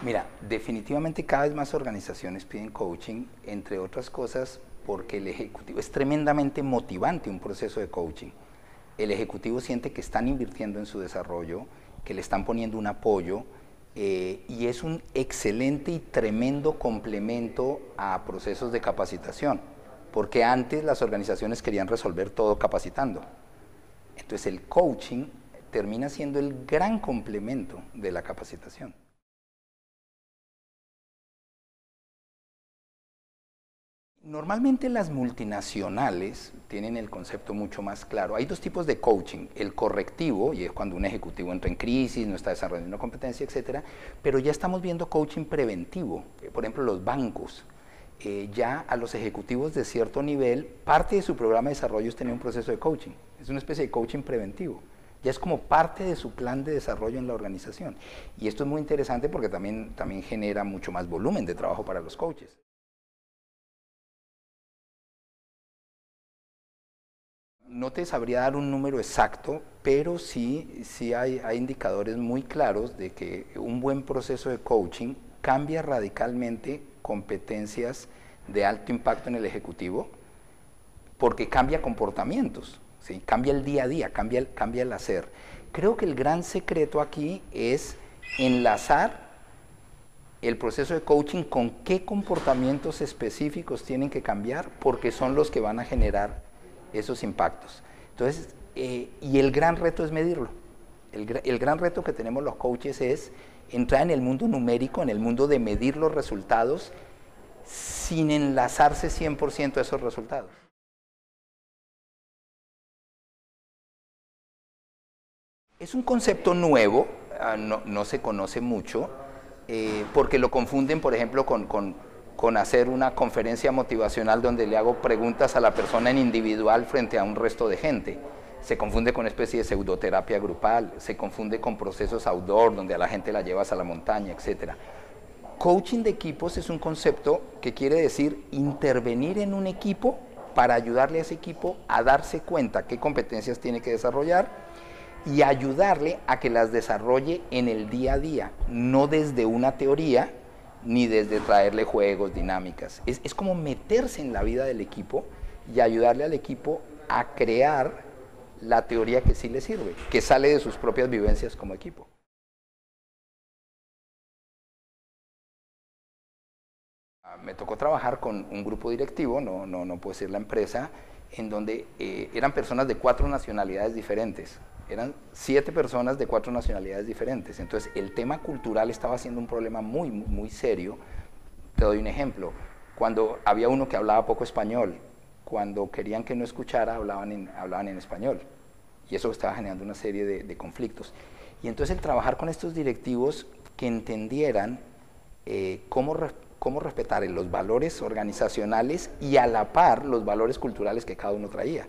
Mira, definitivamente cada vez más organizaciones piden coaching, entre otras cosas porque el ejecutivo es tremendamente motivante un proceso de coaching. El ejecutivo siente que están invirtiendo en su desarrollo, que le están poniendo un apoyo y es un excelente y tremendo complemento a procesos de capacitación, porque antes las organizaciones querían resolver todo capacitando. Entonces el coaching termina siendo el gran complemento de la capacitación. Normalmente las multinacionales tienen el concepto mucho más claro. Hay dos tipos de coaching, el correctivo, y es cuando un ejecutivo entra en crisis, no está desarrollando competencia, etcétera, pero ya estamos viendo coaching preventivo. Por ejemplo, los bancos, ya a los ejecutivos de cierto nivel, parte de su programa de desarrollo es tener un proceso de coaching. Es una especie de coaching preventivo. Ya es como parte de su plan de desarrollo en la organización. Y esto es muy interesante porque también genera mucho más volumen de trabajo para los coaches. No te sabría dar un número exacto, pero sí hay indicadores muy claros de que un buen proceso de coaching cambia radicalmente competencias de alto impacto en el ejecutivo, porque cambia comportamientos, ¿sí? Cambia el día a día, cambia el hacer. Creo que el gran secreto aquí es enlazar el proceso de coaching con qué comportamientos específicos tienen que cambiar, porque son los que van a generar esos impactos. Entonces, y el gran reto es medirlo. El gran reto que tenemos los coaches es entrar en el mundo numérico, en el mundo de medir los resultados, sin enlazarse 100% a esos resultados. Es un concepto nuevo, no se conoce mucho, porque lo confunden, por ejemplo, con hacer una conferencia motivacional donde le hago preguntas a la persona en individual frente a un resto de gente. Se confunde con una especie de pseudoterapia grupal, se confunde con procesos outdoor donde a la gente la llevas a la montaña, etc. Coaching de equipos es un concepto que quiere decir intervenir en un equipo para ayudarle a ese equipo a darse cuenta qué competencias tiene que desarrollar y ayudarle a que las desarrolle en el día a día, no desde una teoría, ni desde traerle juegos, dinámicas. Es como meterse en la vida del equipo y ayudarle al equipo a crear la teoría que sí le sirve, que sale de sus propias vivencias como equipo. Me tocó trabajar con un grupo directivo, no puedo decir la empresa, en donde eran personas de 4 nacionalidades diferentes. Eran 7 personas de 4 nacionalidades diferentes. Entonces, el tema cultural estaba siendo un problema muy serio. Te doy un ejemplo. Cuando había uno que hablaba poco español, cuando querían que no escuchara, hablaban en español. Y eso estaba generando una serie de conflictos. Y entonces, el trabajar con estos directivos que entendieran cómo respetar los valores organizacionales y a la par los valores culturales que cada uno traía.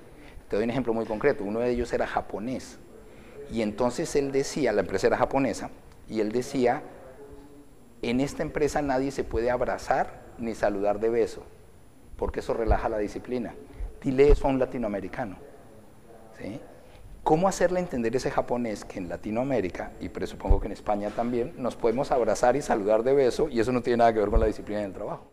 Te doy un ejemplo muy concreto. Uno de ellos era japonés. Y entonces él decía, la empresa era japonesa, y él decía, en esta empresa nadie se puede abrazar ni saludar de beso, porque eso relaja la disciplina. Dile eso a un latinoamericano. ¿Sí? ¿Cómo hacerle entender a ese japonés que en Latinoamérica, y presupongo que en España también, nos podemos abrazar y saludar de beso, y eso no tiene nada que ver con la disciplina del trabajo?